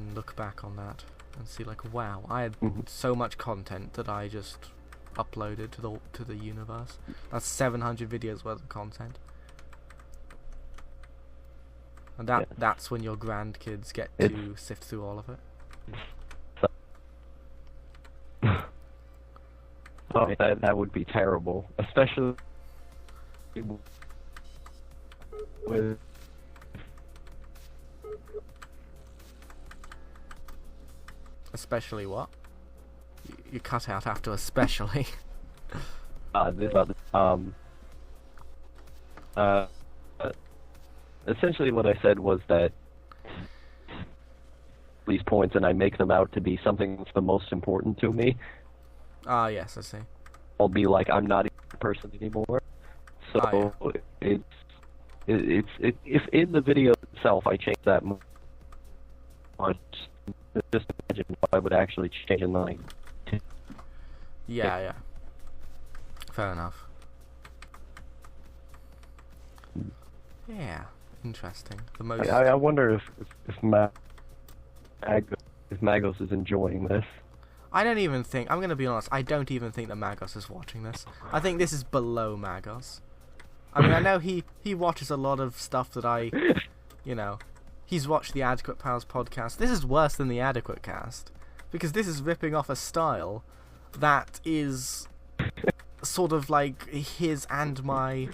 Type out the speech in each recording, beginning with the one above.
can look back on that and see like, wow, I had so much content that I just uploaded to the universe. That's 700 videos worth of content. And that's when your grandkids get to sift through all of it. Oh, that would be terrible, especially with especially what? You cut out after especially. Essentially what I said was that these points, and I make them out to be something that's the most important to me. Ah, yes, I see. I'll be like, I'm not a person anymore. So it's if in the video itself I change that much, just imagine what I would actually change in like. Yeah. Fair enough. Yeah, interesting. The most. I wonder if Magos is enjoying this. I don't even think. I'm gonna be honest. I don't even think that Magos is watching this. I think this is below Magos. I mean, I know he watches a lot of stuff that I, he's watched the Adequate Pals podcast. This is worse than the Adequate Cast, because this is ripping off a style that is sort of like his and my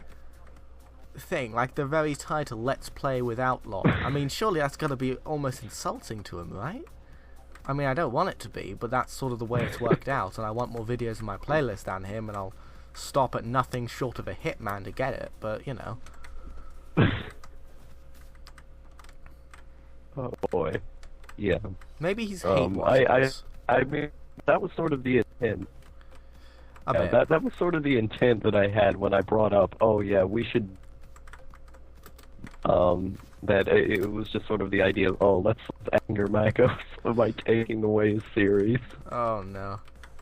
thing. Like the very title, Let's Play with Outlaw. I mean, surely that's gotta be almost insulting to him, right? I mean, I don't want it to be, but that's sort of the way it's worked out, and I want more videos in my playlist than him, and I'll stop at nothing short of a Hitman to get it, but, Oh boy. Yeah. Maybe he's hate watching. I mean, that was sort of the intent. That was sort of the intent that I had when I brought up, oh yeah, we should, that it was just sort of the idea of, oh, let's anger Magos by taking away his series. Oh no.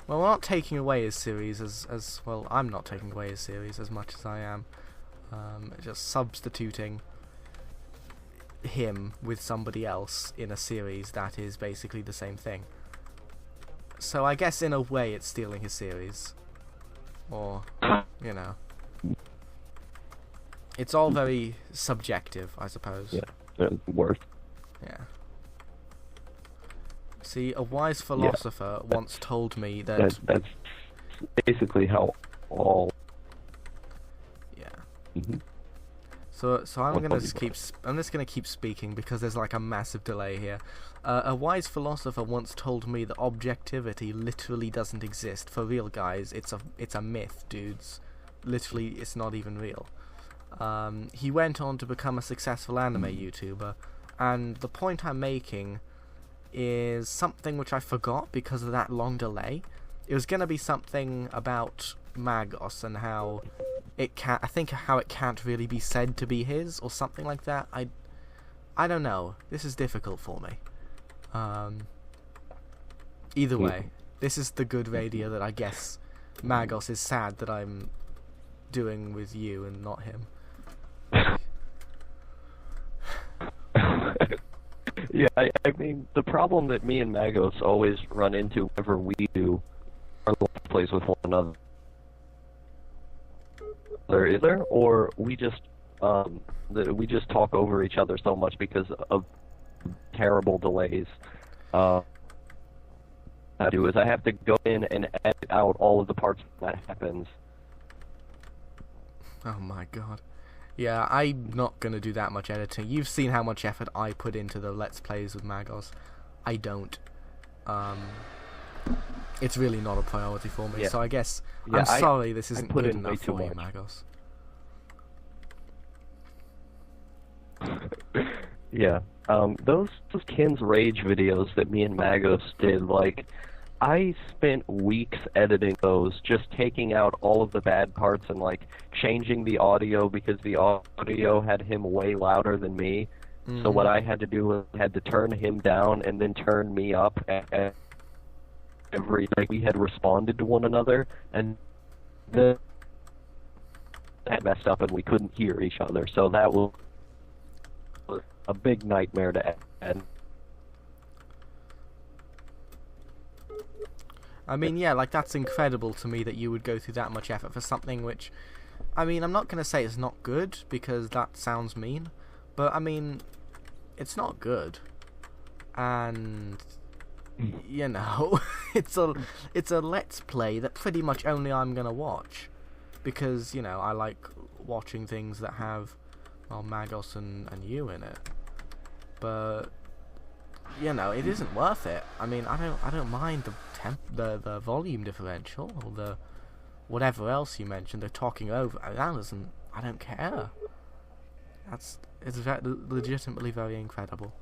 Well, we're not taking away his series as well, I'm not taking away his series as much as I am just substituting him with somebody else in a series that is basically the same thing. So I guess in a way it's stealing his series. Or, it's all very subjective, I suppose. Yeah, worth. Yeah. See, a wise philosopher once told me that... That's basically how all... Yeah. Mm-hmm. So I'm just gonna keep speaking because there's like a massive delay here. A wise philosopher once told me that objectivity literally doesn't exist. For real, guys, it's a myth, dudes. Literally, it's not even real. He went on to become a successful anime YouTuber, and the point I'm making is something which I forgot because of that long delay. It was gonna be something about Magos and how how it can't really be said to be his, or something like that. I don't know. This is difficult for me. Either way, this is the good radio that I guess Magos is sad that I'm doing with you and not him. Yeah, I mean, the problem that me and Magos always run into whenever we do our plays with one another, either, or we just talk over each other so much because of terrible delays. I have to go in and edit out all of the parts that happens. Oh my god. Yeah, I'm not gonna do that much editing. You've seen how much effort I put into the Let's Plays with Magos. I don't. It's really not a priority for me, so I guess I'm sorry this isn't good enough for you, Magos. Yeah. Those Ken's Rage videos that me and Magos did, like, I spent weeks editing those, just taking out all of the bad parts and, like, changing the audio because the audio had him way louder than me. Mm-hmm. So what I had to do was I had to turn him down and then turn me up at every, like, we had responded to one another, and then that messed up and we couldn't hear each other. So that was a big nightmare to end. I mean, yeah, like, that's incredible to me that you would go through that much effort for something which... I mean, I'm not going to say it's not good, because that sounds mean. But, I mean, it's not good. And... you know, it's a Let's Play that pretty much only I'm going to watch. Because, you know, I like watching things that have, well, Magos and you in it. But, you know, it isn't worth it. I mean, I don't mind the volume differential or the whatever else you mentioned. The talking over. I don't care. It's legitimately very incredible.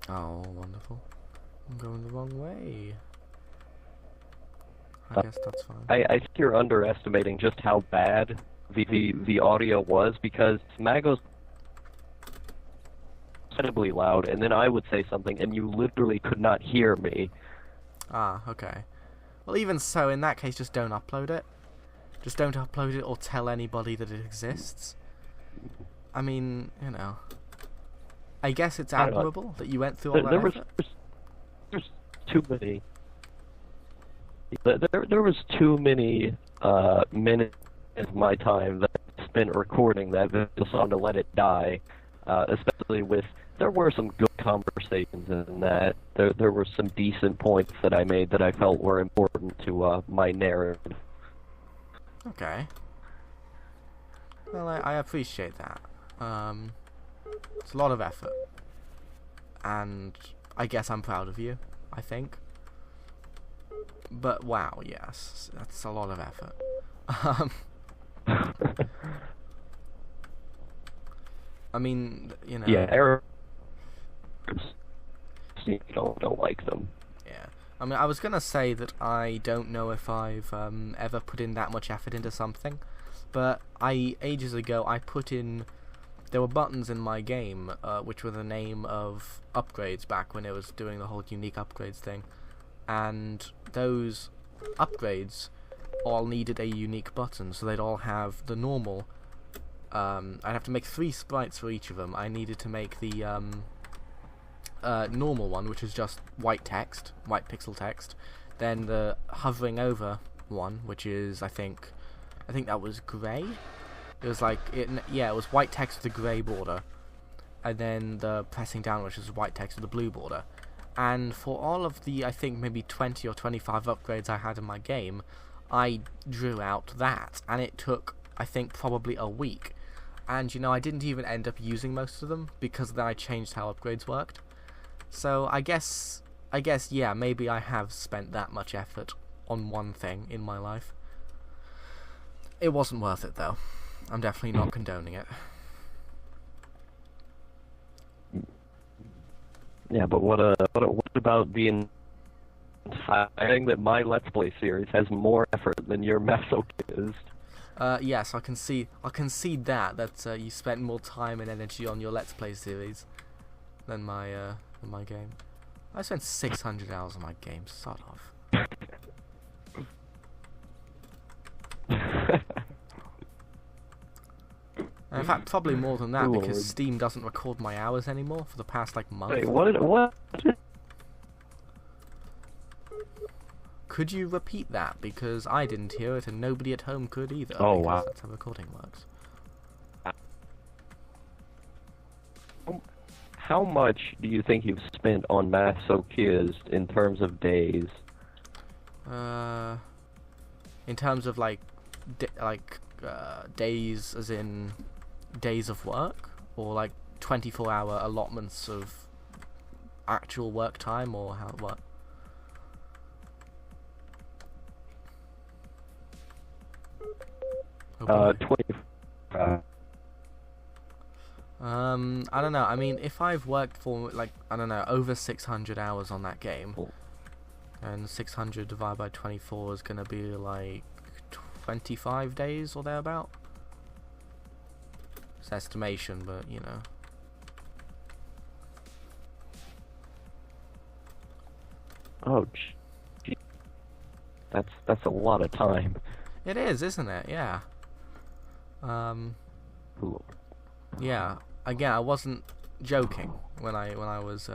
Oh, wonderful. I'm going the wrong way. I guess that's fine. I think you're underestimating just how bad the audio was, because Magos incredibly loud, and then I would say something, and you literally could not hear me. Ah, okay. Well, even so, in that case, just don't upload it. Just don't upload it or tell anybody that it exists. I mean, you know. I guess it's admirable that you went through all that effort. There's too many. There was too many minutes of my time that I spent recording that video song to let it die. Especially with, there were some good conversations in that. There were some decent points that I made that I felt were important to my narrative. Okay. Well, I appreciate that. It's a lot of effort. And I guess I'm proud of you, I think. But wow, yes, that's a lot of effort. I mean, you know. Yeah, errors. You don't like them. Yeah. I mean, I was gonna say that I don't know if I've ever put in that much effort into something, but ages ago I put in. There were buttons in my game which were the name of upgrades back when it was doing the whole unique upgrades thing, and those upgrades all needed a unique button, so they'd all have the normal. I'd have to make 3 sprites for each of them. I needed to make the normal one, which is just white text, white pixel text. Then the hovering over one, which is I think that was grey. It was like it was white text with a grey border, and then the pressing down, which is white text with a blue border. And for all of the, I think maybe 20 or 25 upgrades I had in my game, I drew out that, and it took, I think, probably a week. And, you know, I didn't even end up using most of them, because then I changed how upgrades worked. So, I guess, yeah, maybe I have spent that much effort on one thing in my life. It wasn't worth it, though. I'm definitely not condoning it. Yeah, but what about being saying that my Let's Play series has more effort than your Masochist? Yes, I can see that you spent more time and energy on your Let's Play series than my game. I spent 600 hours on my game. Sod off. And in fact, probably more than that, because Steam doesn't record my hours anymore for the past like month. Wait, what? Could you repeat that? Because I didn't hear it, and nobody at home could either. Oh, wow. That's how recording works. How much do you think you've spent on Masochist in terms of days? In terms of like, days as in days of work, or like 24-hour allotments of actual work time, or what? Okay. 20. I don't know. I mean, if I've worked for like, I don't know, over 600 hours on that game, and 600 divided by 24 is gonna be like 25 days or thereabout. It's estimation, but you know. Oh, gee. That's a lot of time. It is, isn't it? Yeah. Yeah. Again, I wasn't joking when I was